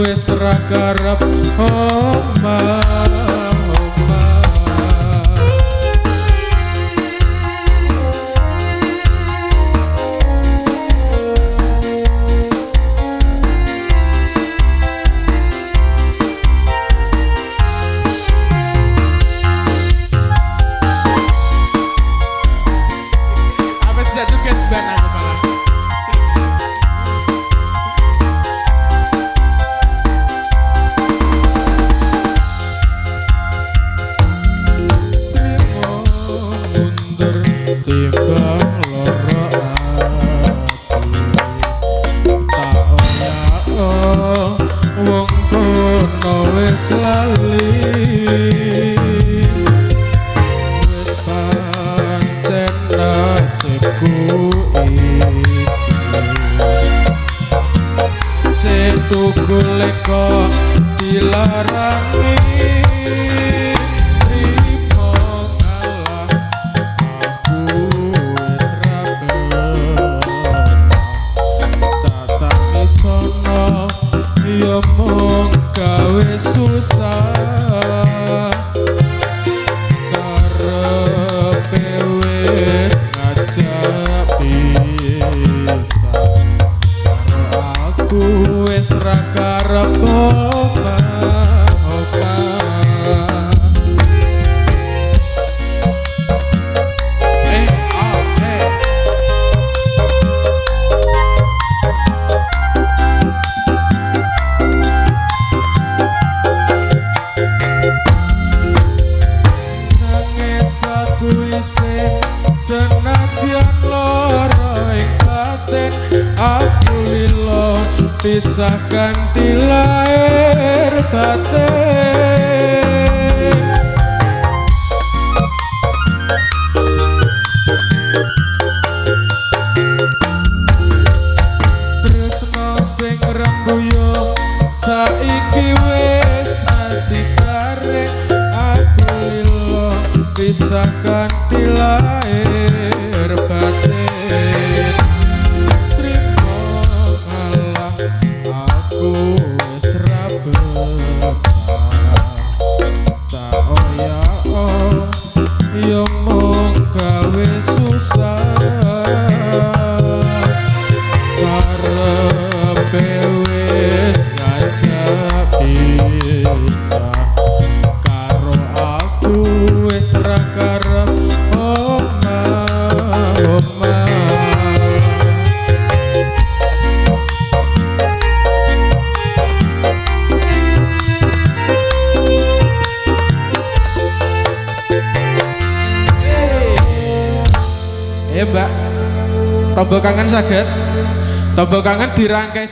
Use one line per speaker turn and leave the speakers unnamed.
wis ra karep omah. Tuku leko dilarangi rimo kalah aku wis ra tak isono ya mung gawe susah karepe wis ngajak pisah aku wis ra karep senadyan lara ing batin aku lilo pisahkan di lahir batin tresno sing rembuyo saiki wis ati karek aku lilo pisahkan di lahir batin trimo kalah aku wis ra tak oya yo mung gawe susah karepe wis ngajak pisah karo aku wis ra karep Mbak, tombol kangen saged, tombol kangen dirangkai